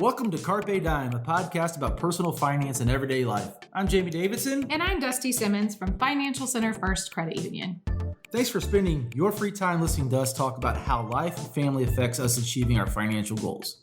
Welcome to Carpe Dime, a podcast about personal finance and everyday life. I'm Jamie Davidson. And I'm Dusty Simmons from Financial Center First Credit Union. Thanks for spending your free time listening to us talk about how life and family affects us achieving our financial goals.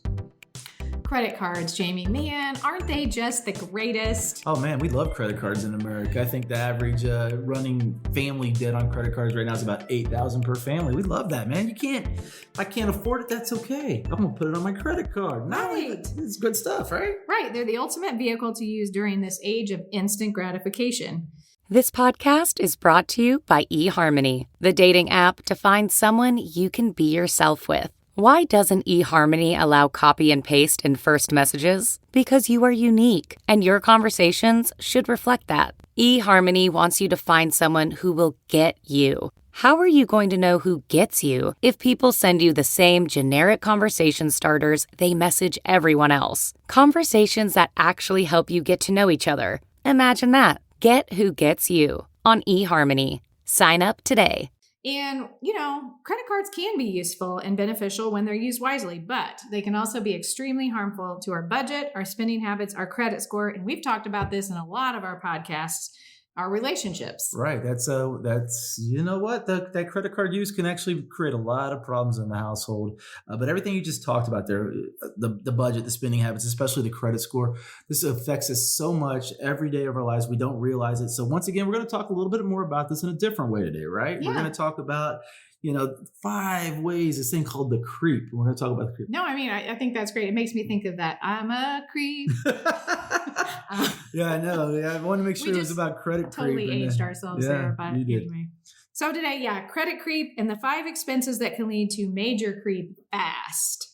Credit cards, Jamie. Man, aren't they just the greatest? Oh man, we love credit cards in America. I think the average running family debt on credit cards right now is about $8,000 per family. We love that, man. If I can't afford it, that's okay. I'm gonna put it on my credit card. Right. It's good stuff, right? Right. They're the ultimate vehicle to use during this age of instant gratification. This podcast is brought to you by eHarmony, the dating app to find someone you can be yourself with. Why doesn't eHarmony allow copy and paste in first messages? Because you are unique, and your conversations should reflect that. eHarmony wants you to find someone who will get you. How are you going to know who gets you if people send you the same generic conversation starters they message everyone else? Conversations that actually help you get to know each other. Imagine that. Get who gets you on eHarmony. Sign up today. And, credit cards can be useful and beneficial when they're used wisely, but they can also be extremely harmful to our budget, our spending habits, our credit score. And we've talked about this in a lot of our podcasts, our relationships. Right. That's that credit card use can actually create a lot of problems in the household. But everything you just talked about there, the budget, the spending habits, especially the credit score, this affects us so much every day of our lives. We don't realize it. So once again, we're going to talk a little bit more about this in a different way today, right? Yeah. We're going to talk about 5 ways, this thing called the creep. We're going to talk about the creep. No, I think that's great. It makes me think of that. I'm a creep. Yeah, I know. Yeah, I want to make sure it was about credit creep. Totally aged ourselves there, but anyway. So today, credit creep and the 5 expenses that can lead to major creep fast.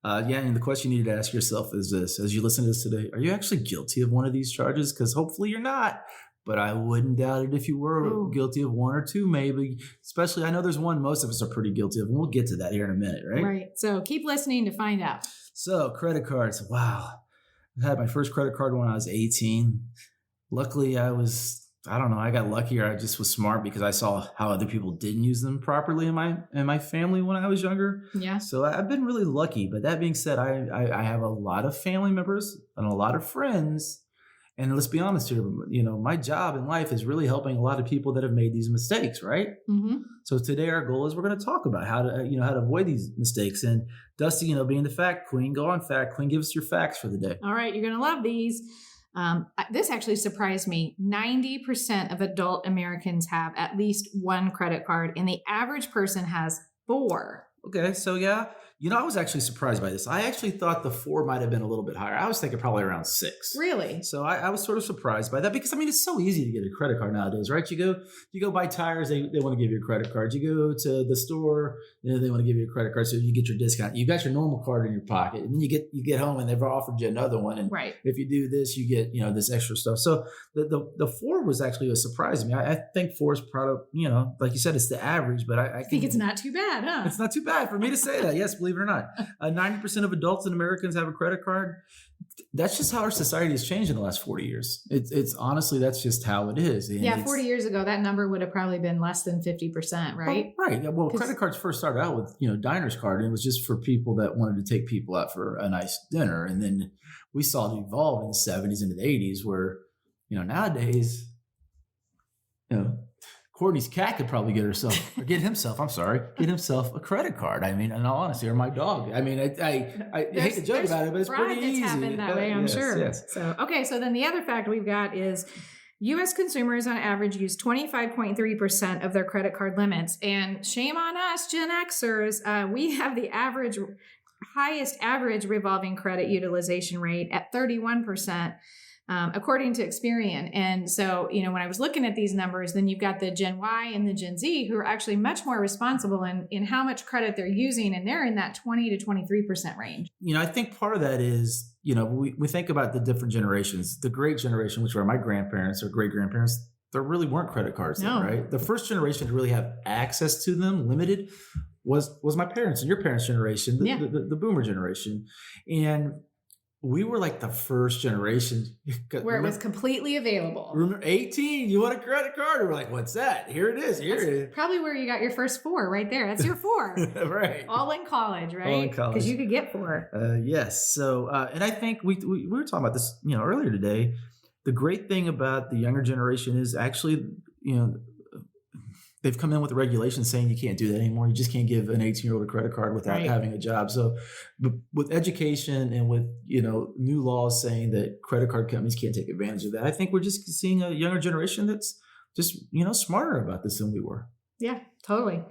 And the question you need to ask yourself is this: as you listen to this today, are you actually guilty of one of these charges? Because hopefully you're not. But I wouldn't doubt it if you were guilty of 1 or 2, maybe. Especially, I know there's one most of us are pretty guilty of, and we'll get to that here in a minute, right? Right. So keep listening to find out. So credit cards. Wow. I had my first credit card when I was 18. Luckily, I got lucky, or I just was smart because I saw how other people didn't use them properly in my family when I was younger. Yeah. So I've been really lucky. But that being said, I have a lot of family members and a lot of friends. And let's be honest here, my job in life is really helping a lot of people that have made these mistakes, right? Mm-hmm. So today our goal is we're going to talk about how to avoid these mistakes. And Dusty, being the fact queen, go on fact queen, give us your facts for the day. All right, you're going to love these. This actually surprised me. 90% of adult Americans have at least 1 credit card, and the average person has 4. Okay, so yeah. I was actually surprised by this. I actually thought the 4 might have been a little bit higher. I was thinking probably around 6. Really? So I was sort of surprised by that because, it's so easy to get a credit card nowadays, right? You go buy tires, they want to give you a credit card. You go to the store, they want to give you a credit card so you get your discount. You got your normal card in your pocket, and then you get home and they've offered you another one. And right. If you do this, you get, this extra stuff. So the 4 was actually a surprise to me. I think 4 is probably, like you said, it's the average, but I think it's not too bad, huh? It's not too bad for me to say that. Yes, believe it or not. 90% of adults and Americans have a credit card. That's just how our society has changed in the last 40 years. It's honestly, that's just how it is. And 40 years ago, that number would have probably been less than 50%, right? Oh, right. Well, credit cards first started out with, Diner's card. And it was just for people that wanted to take people out for a nice dinner. And then we saw it evolve in the 70s into the 80s where, nowadays, Courtney's cat could probably get himself a credit card. In all honesty, or my dog. I hate to joke about it, but it's pretty easy. That's happened that way, I'm sure. Yes. So then the other fact we've got is U.S. consumers on average use 25.3% of their credit card limits. And shame on us, Gen Xers. We have the highest average revolving credit utilization rate at 31%. According to Experian. And so, when I was looking at these numbers, then you've got the Gen Y and the Gen Z who are actually much more responsible in how much credit they're using. And they're in that 20 to 23% range. I think part of that is, we think about the different generations. The great generation, which were my grandparents or great grandparents, there really weren't credit cards then, right? The first generation to really have access to them, limited, was my parents and your parents' generation, the boomer generation. And we were like the first generation where it was completely available. Remember 18, you want a credit card? We're like, what's that? Here it is. Here it is. Probably where you got your first 4 right there. That's your 4. Right. All in college, right? All in college. Because you could get 4. Yes. So, and I think we were talking about this, earlier today. The great thing about the younger generation is actually, they've come in with a regulation saying you can't do that anymore. You just can't give an 18-year-old a credit card without having a job. So with education and with, new laws saying that credit card companies can't take advantage of that, I think we're just seeing a younger generation that's just, smarter about this than we were. Yeah, totally.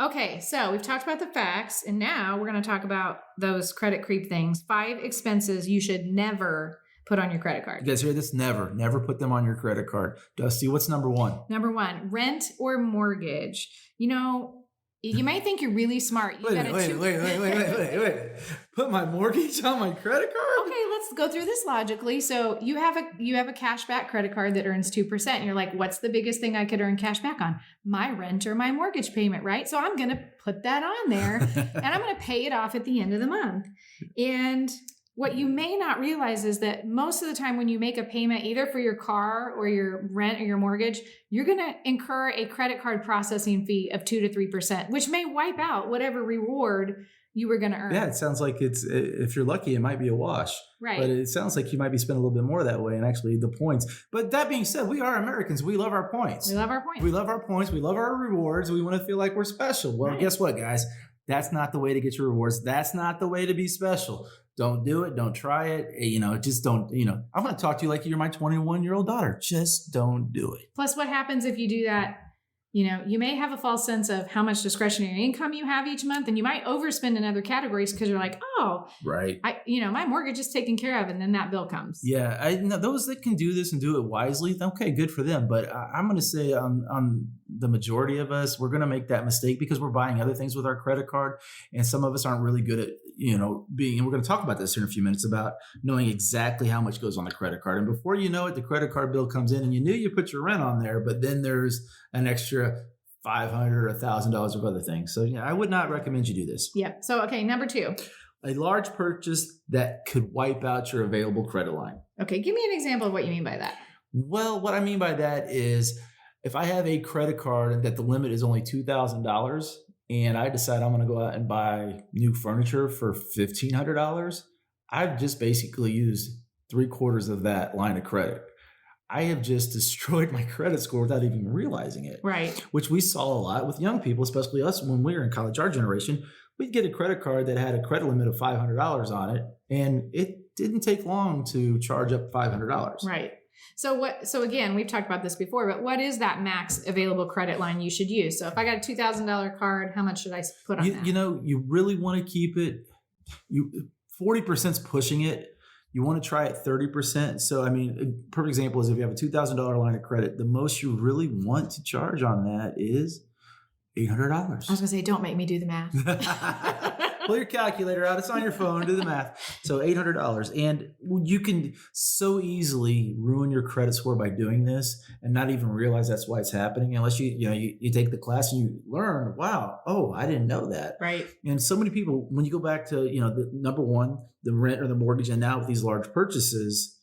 Okay, so we've talked about the facts, and now we're going to talk about those credit creep things. 5 expenses you should never put on your credit card. You guys hear this? Never put them on your credit card. Dusty, what's number 1? Number 1, rent or mortgage. You might think you're really smart. Wait. Put my mortgage on my credit card? Okay, let's go through this logically. So you have a cashback credit card that earns 2%. And you're like, what's the biggest thing I could earn cash back on? My rent or my mortgage payment, right? So I'm going to put that on there and I'm going to pay it off at the end of the month. And what you may not realize is that most of the time when you make a payment, either for your car or your rent or your mortgage, you're going to incur a credit card processing fee of 2 to 3%, which may wipe out whatever reward you were going to earn. Yeah, it sounds like if you're lucky, it might be a wash. Right. But it sounds like you might be spending a little bit more that way and actually the points. But that being said, we are Americans. We love our points. We love our points. We love our points. We love our rewards. We want to feel like we're special. Well, Guess what, guys? That's not the way to get your rewards. That's not the way to be special. Don't do it. Don't try it. Just don't, I'm going to talk to you like you're my 21-year-old daughter. Just don't do it. Plus, what happens if you do that? You may have a false sense of how much discretionary income you have each month, and you might overspend in other categories because you're like, oh, right. My mortgage is taken care of, and then that bill comes. Yeah, I know those that can do this and do it wisely. Okay, good for them. But I'm going to say on the majority of us, we're going to make that mistake because we're buying other things with our credit card, and some of us aren't really good at being. And we're going to talk about this in a few minutes about knowing exactly how much goes on the credit card. And before you know it, the credit card bill comes in, and you knew you put your rent on there, but then there's an extra $500 or $1,000 of other things. So I would not recommend you do this. Yeah. So, okay. Number 2, a large purchase that could wipe out your available credit line. Okay. Give me an example of what you mean by that. Well, what I mean by that is if I have a credit card that the limit is only $2,000 and I decide I'm going to go out and buy new furniture for $1,500, I've just basically used 3/4 of that line of credit. I have just destroyed my credit score without even realizing it. Right. Which we saw a lot with young people, especially us when we were in college, our generation. We'd get a credit card that had a credit limit of $500 on it, and it didn't take long to charge up $500. Right. So again, we've talked about this before, but what is that max available credit line you should use? So if I got a $2,000 card, how much should I put on that? You really want to keep it. 40% is pushing it. You want to try it 30%. So, a perfect example is if you have a $2,000 line of credit, the most you really want to charge on that is $800. I was going to say, don't make me do the math. Pull your calculator out. It's on your phone. Do the math. So $800. And you can so easily ruin your credit score by doing this and not even realize that's why it's happening unless you take the class and you learn, wow, oh, I didn't know that. Right. And so many people, when you go back to, the number 1, the rent or the mortgage, and now with these large purchases,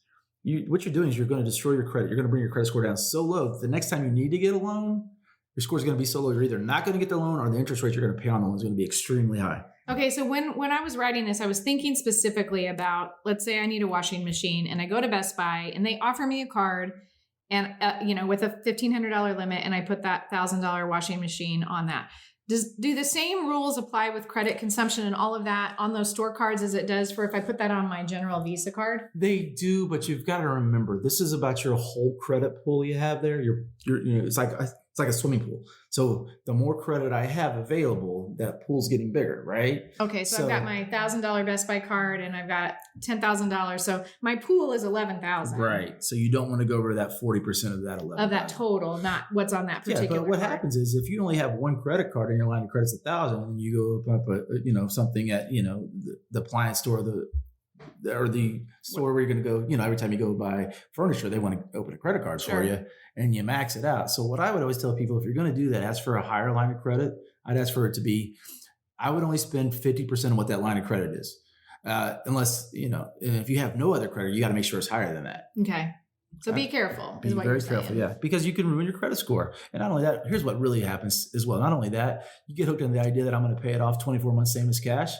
what you're doing is you're going to destroy your credit. You're going to bring your credit score down so low. The next time you need to get a loan, your score is going to be so low, you're either not going to get the loan or the interest rate you're going to pay on the loan is going to be extremely high. Okay, so when I was writing this, I was thinking specifically about, let's say I need a washing machine and I go to Best Buy and they offer me a card and, with a $1,500 limit, and I put that $1,000 washing machine on that. Do the same rules apply with credit consumption and all of that on those store cards as it does for if I put that on my general Visa card? They do, but you've got to remember, this is about your whole credit pool you have there. It's like a swimming pool. So the more credit I have available, that pool's getting bigger, right? Okay, so I've got my $1,000 Best Buy card and I've got $10,000. So my pool is $11,000. Right. So you don't want to go over that 40% of that 11. Of that total, not what's on that particular. Yeah, but what card. happens is if you only have one credit card and your line of credit's $1,000, and you go up something at the appliance store, or the store where you're going to go, every time you go buy furniture, they want to open a credit card for you and you max it out. So what I would always tell people, if you're going to do that, ask for a higher line of credit. I'd ask for it to be, I would only spend 50% of what that line of credit is. Unless, if you have no other credit, you got to make sure it's higher than that. Okay. So be careful. Be very careful, yeah, because you can ruin your credit score. And not only that, here's what really happens as well. Not only that, you get hooked on the idea that I'm going to pay it off 24 months, same as cash,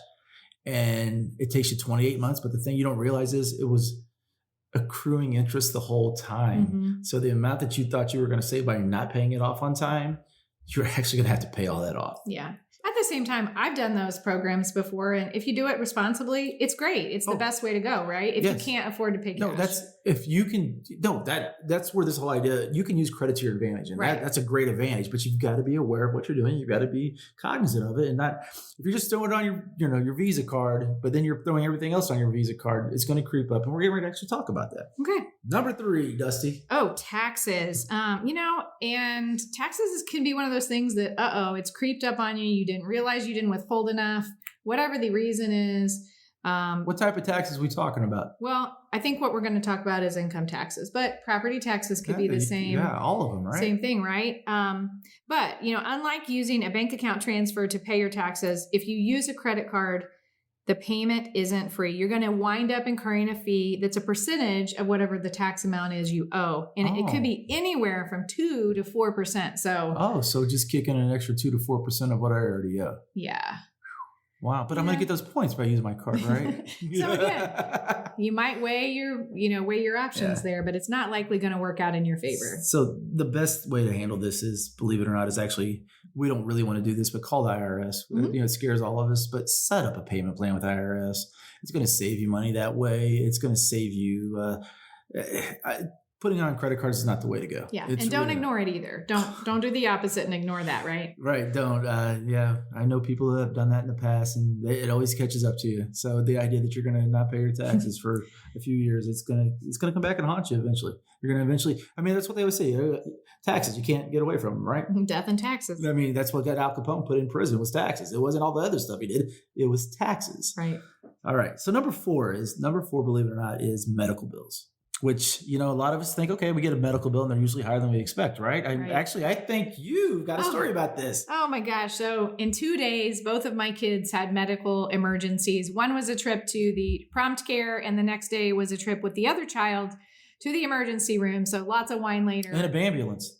and it takes you 28 months. But the thing you don't realize is it was accruing interest the whole time. Mm-hmm. So the amount that you thought you were going to save by not paying it off on time, you're actually going to have to pay all that off. Yeah. At the same time, I've done those programs before, and if you do it responsibly, it's great. It's the best way to go, right? If you can't afford to pay cash. No, that's where this whole idea, you can use credit to your advantage, and that's a great advantage, but you've got to be aware of what you're doing. You've got to be cognizant of it, and not, if you're just throwing it on your Visa card, but then you're throwing everything else on your Visa card, it's going to creep up, and we're going to actually talk about that. Okay. Number 3, Dusty. Oh, taxes. And taxes can be one of those things that, it's creeped up on you. You didn't realize you didn't withhold enough, whatever the reason is. What type of taxes are we talking about? Well, I think what we're going to talk about is income taxes, but property taxes could be the same. Yeah, all of them, right? Same thing, right? But, unlike using a bank account transfer to pay your taxes, if you use a credit card, the payment isn't free. You're going to wind up incurring a fee that's a percentage of whatever the tax amount is you owe. And it could be anywhere from 2 to 4%. So just kicking an extra 2 to 4% of what I already owe. Yeah. Wow. But I'm going to get those points by using my card, right? So again, you might weigh your options there, but it's not likely going to work out in your favor. So the best way to handle this is, believe it or not, is actually, we don't really want to do this, but call the IRS. Mm-hmm. It scares all of us, but set up a payment plan with IRS. It's going to save you money that way. It's going to save you, putting on credit cards is not the way to go. Yeah. And don't ignore it either. Don't do the opposite and ignore that, right? Right. Don't. I know people who have done that in the past, and it always catches up to you. So the idea that you're going to not pay your taxes for a few years, it's going to come back and haunt you eventually. You're going to eventually, that's what they always say. Taxes, you can't get away from them, right? Death and taxes. That's what got Al Capone put in prison, was taxes. It wasn't all the other stuff he did. It was taxes. Right. All right. So number four, believe it or not, is medical bills. Which, a lot of us think, okay, we get a medical bill and they're usually higher than we expect, right? I think you've got a story about this. Oh my gosh. So in 2 days, both of my kids had medical emergencies. One was a trip to the prompt care, and the next day was a trip with the other child to the emergency room. So lots of wine later. And a ambulance.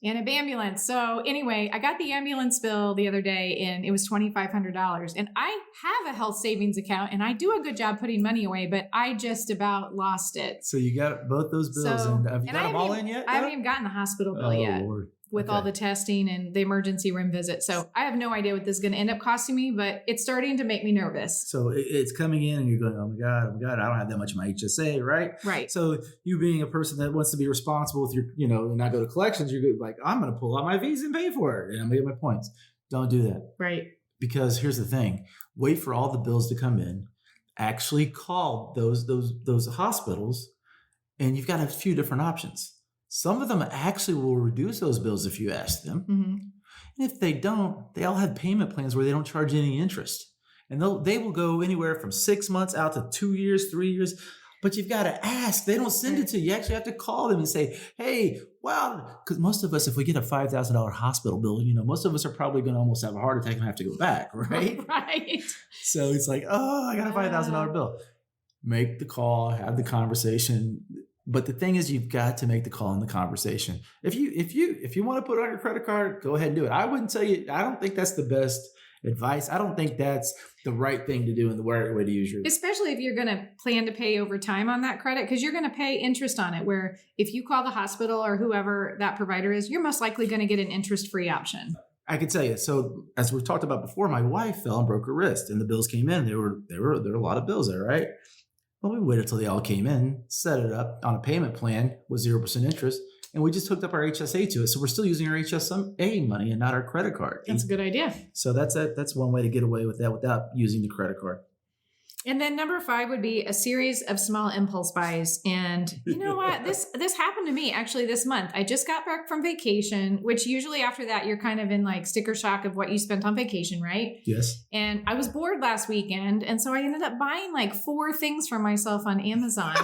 So anyway, I got the ambulance bill the other day, and it was $2,500. And I have a health savings account, and I do a good job putting money away, but I just about lost it. So you got both those bills. And have you got them all in yet? I haven't even gotten the hospital bill yet. Lord. With all the testing and the emergency room visit. So I have no idea what this is going to end up costing me, but it's starting to make me nervous. So it's coming in and you're going, oh my God, I don't have that much of my HSA, right? Right. So you being a person that wants to be responsible with your, and not go to collections, you're like, I'm going to pull out my Visa and pay for it, and I'm going to get my points. Don't do that. Right. Because here's the thing, wait for all the bills to come in, actually call those hospitals, and you've got a few different options. Some of them actually will reduce those bills if you ask them. Mm-hmm. And if they don't, they all have payment plans where they don't charge any interest. And they will go anywhere from 6 months out to 2 years, 3 years. But you've got to ask. They don't send it to you. You actually have to call them and say, hey, well, because most of us, if we get a $5,000 hospital bill, most of us are probably going to almost have a heart attack and have to go back, right? Right. So it's like, oh, I got a $5,000 bill. Make the call, have the conversation. But the thing is, you've got to make the call in the conversation. If you want to put it on your credit card, go ahead and do it. I wouldn't tell you. I don't think that's the best advice. I don't think that's the right thing to do and the right way to use your. Especially if you're going to plan to pay over time on that credit, because you're going to pay interest on it. Where if you call the hospital or whoever that provider is, you're most likely going to get an interest-free option. I can tell you. So as we've talked about before, my wife fell and broke her wrist, and the bills came in. There were a lot of bills there, right? Well, we waited till they all came in, set it up on a payment plan with 0% interest, and we just hooked up our HSA to it. So we're still using our HSA money and not our credit card. That's a good idea. So that's one way to get away with that without using the credit card. And then number 5 would be a series of small impulse buys. And you know what? This happened to me actually this month. I just got back from vacation, which usually after that, you're kind of in like sticker shock of what you spent on vacation, right? Yes. And I was bored last weekend. And so I ended up buying like 4 things for myself on Amazon.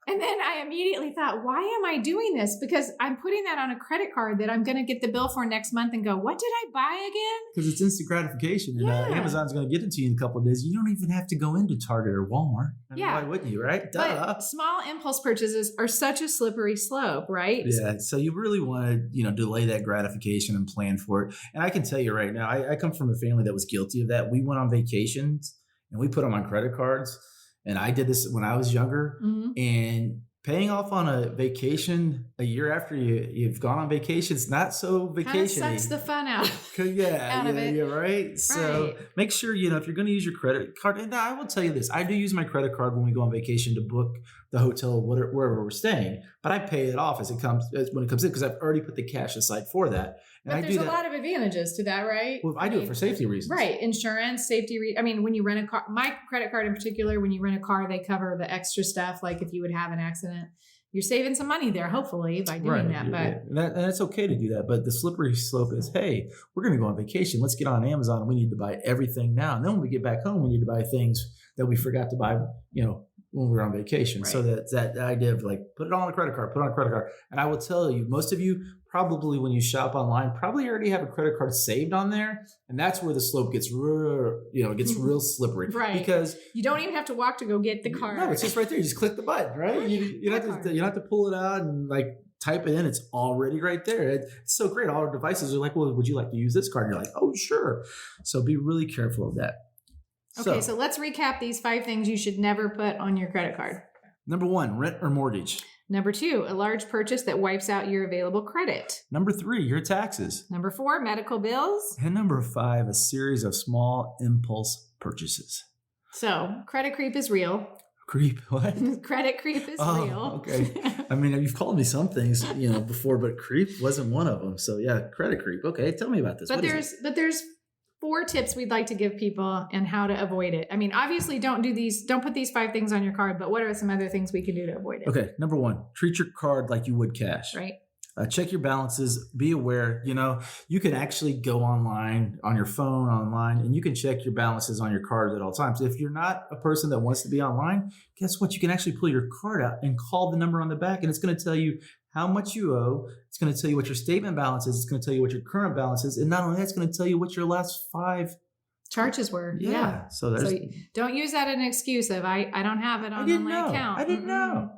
And then I immediately thought, why am I doing this? Because I'm putting that on a credit card that I'm going to get the bill for next month and go, what did I buy again? Because it's instant gratification. And Yeah. Amazon's going to get it to you in a couple of days. You don't even have to go into Target or Walmart. I mean, Yeah. why wouldn't you, right? Duh. But small impulse purchases are such a slippery slope, right? Yeah, so you really want to, delay that gratification and plan for it. And I can tell you right now, I come from a family that was guilty of that. We went on vacations and we put them on credit cards. And I did this when I was younger. Mhm. And paying off on a vacation a year after you've gone on vacation, it's not so Kind of vacation-y. sucks the fun out. Yeah, out of it. yeah, right. So Right. make sure if you're going to use your credit card. And I will tell you this: I do use my credit card when we go on vacation to book the hotel, wherever we're staying. But I pay it off when it comes in because I've already put the cash aside for that. And But I there's do a that. lot of advantages to that, right? Well, I do it for safety reasons. Right. Insurance, safety. When you rent a car, my credit card in particular, when you rent a car, they cover the extra stuff. Like if you would have an accident, you're saving some money there, hopefully, by doing that. But And that's okay to do that. But the slippery slope is, hey, we're going to go on vacation. Let's get on Amazon. And we need to buy everything now. And then when we get back home, we need to buy things that we forgot to buy, when we were on vacation. Right. So that idea of like, put it on a credit card. And I will tell you, most of you probably when you shop online, probably already have a credit card saved on there. And that's where the slope gets real slippery. Right. Because you don't even have to walk to go get the card. no, it's just right there. You just click the button, right? You don't have to pull it out and like type it in. It's already right there. It's so great. All our devices are like, well, would you like to use this card? And you're like, oh, sure. So be really careful of that. Okay, so let's recap these 5 things you should never put on your credit card. Number 1, rent or mortgage. Number 2, a large purchase that wipes out your available credit. Number 3, your taxes. Number 4, medical bills. And number 5, a series of small impulse purchases. So, credit creep is real. Creep, what? Credit creep is real. Okay. I mean, you've called me some things, before, but creep wasn't one of them. So yeah, credit creep. Okay, tell me about this. But What is it? there's 4 tips we'd like to give people and how to avoid it. I mean, obviously don't put these 5 things on your card, but what are some other things we can do to avoid it? Okay, number 1, treat your card like you would cash. Right. Check your balances. Be aware. You can actually go online on your phone online, and you can check your balances on your cards at all times. If you're not a person that wants to be online, guess what? You can actually pull your card out and call the number on the back, and it's going to tell you how much you owe. It's going to tell you what your statement balance is. It's going to tell you what your current balance is, and not only that, it's going to tell you what your last 5 charges were. Yeah. So don't use that as an excuse of I don't have it on my account. I didn't know.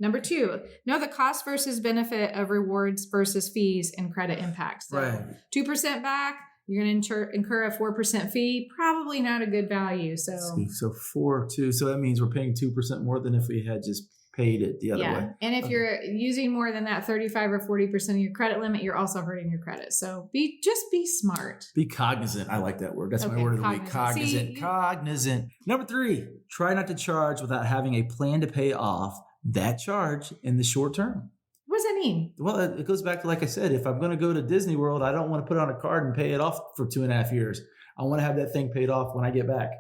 Number 2, know the cost versus benefit of rewards versus fees and credit impacts. So Right. 2% back, you're going to incur a 4% fee. Probably not a good value. So 4.2. So that means we're paying 2% more than if we had just paid it the other way. And if you're using more than that 35 or 40% of your credit limit, you're also hurting your credit. So be smart. Be cognizant. I like that word. That's my Okay, word of the week. cognizant. Cognizant. Number 3, try not to charge without having a plan to pay off that charge in the short term. What does that mean? Well, it goes back to, like I said, if I'm going to go to Disney World, I don't want to put it on a card and pay it off for 2.5 years. I want to have that thing paid off when I get back.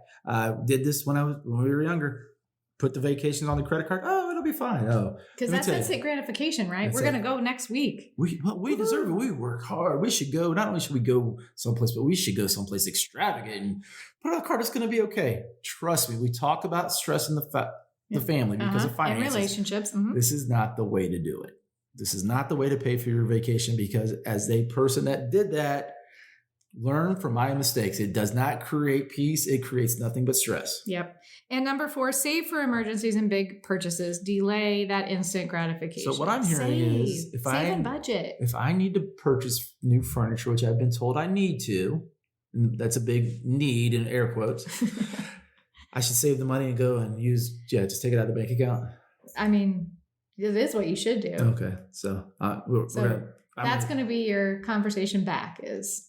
Did this when we were younger. Put the vacations on the credit card. Oh, it'll be fine. Oh, Because that's instant gratification, right? We're going to go next week. We deserve it. We work hard. We should go. Not only should we go someplace, but we should go someplace extravagant and put it on a card. It's going to be okay. Trust me. We talk about stressing the family because of finances. And relationships. Mm-hmm. This is not the way to do it. This is not the way to pay for your vacation because as a person that did that, learn from my mistakes. It does not create peace. It creates nothing but stress. Yep. And number 4, save for emergencies and big purchases. Delay that instant gratification. So what I'm hearing is budget. If I need to purchase new furniture, which I've been told I need to, and that's a big need in air quotes, I should save the money and go and just take it out of the bank account. I mean, it is what you should do. Okay. So, that's going to be your conversation back is.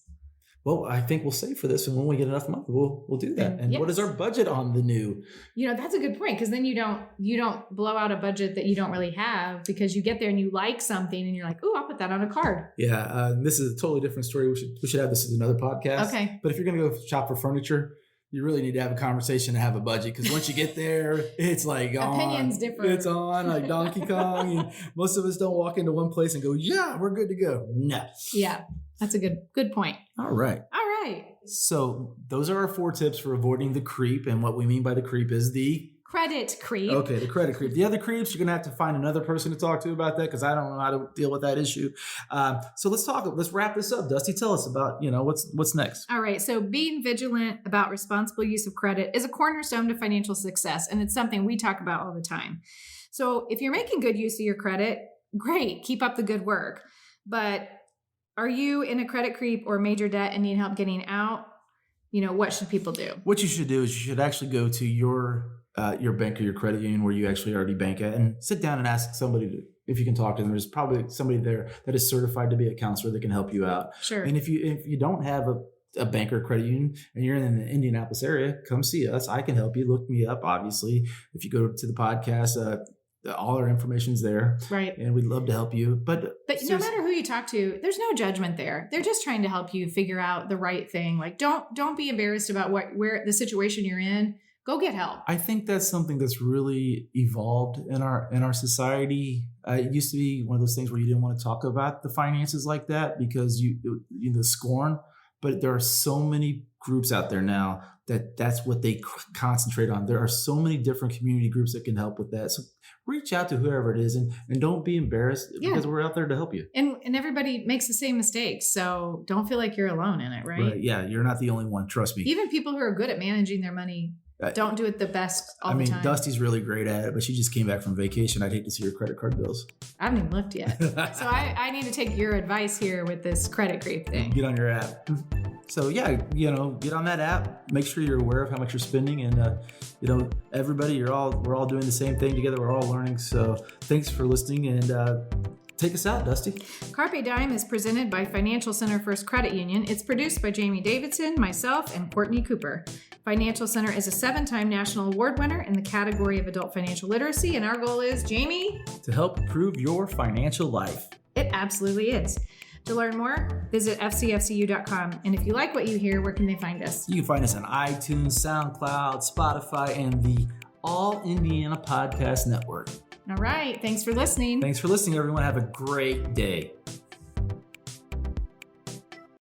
Well, I think we'll save for this, and when we get enough money, we'll do that. And what is our budget on the new? That's a good point because then you don't blow out a budget that you don't really have because you get there and you like something and you're like, oh, I'll put that on a card. Yeah, this is a totally different story. We should have this as another podcast. Okay. But if you're going to go shop for furniture, you really need to have a conversation and have a budget because once you get there, it's like opinions different. It's on like Donkey Kong. And most of us don't walk into one place and go, yeah, we're good to go. No. Yeah, that's a good point. All right. All right. So those are our 4 tips for avoiding the creep. And what we mean by the creep is the credit creep. Okay, the credit creep. The other creeps, you're going to have to find another person to talk to about that because I don't know how to deal with that issue. So let's wrap this up. Dusty, tell us about, what's next. All right. So being vigilant about responsible use of credit is a cornerstone to financial success. And it's something we talk about all the time. So if you're making good use of your credit, great, keep up the good work. But are you in a credit creep or major debt and need help getting out? What should people do? What you should do is you should actually go to your bank or your credit union where you actually already bank at and sit down and ask somebody if you can talk to them. There's probably somebody there that is certified to be a counselor that can help you out. Sure. And if you don't have a bank or credit union and you're in the Indianapolis area, come see us. I can help you. Look me up, obviously. If you go to the podcast, all our information's there. Right. And we'd love to help you. But no matter who you talk to, there's no judgment there. They're just trying to help you figure out the right thing. Like, don't be embarrassed about where the situation you're in. Go get help. I think that's something that's really evolved in our society. It used to be one of those things where you didn't want to talk about the finances like that because the scorn. But there are so many groups out there now that's what they concentrate on. There are so many different community groups that can help with that. So reach out to whoever it is and don't be embarrassed because we're out there to help you. And everybody makes the same mistakes. So don't feel like you're alone in it, right? Yeah, you're not the only one. Trust me. Even people who are good at managing their money don't do it the best all the time. Dusty's really great at it, but she just came back from vacation. I'd hate to see her credit card bills. I haven't even looked yet. So I need to take your advice here with this credit creep thing. Get on your app. So yeah, get on that app. Make sure you're aware of how much you're spending, and everybody, we're all doing the same thing together. We're all learning. So thanks for listening, and take us out, Dusty. Carpe Dime is presented by Financial Center First Credit Union. It's produced by Jamie Davidson, myself, and Courtney Cooper. Financial Center is a 7-time national award winner in the category of adult financial literacy, and our goal is, Jamie, to help improve your financial life. It absolutely is. To learn more, visit fcfcu.com. And if you like what you hear, where can they find us? You can find us on iTunes, SoundCloud, Spotify, and the All Indiana Podcast Network. All right. Thanks for listening. Thanks for listening, everyone. Have a great day.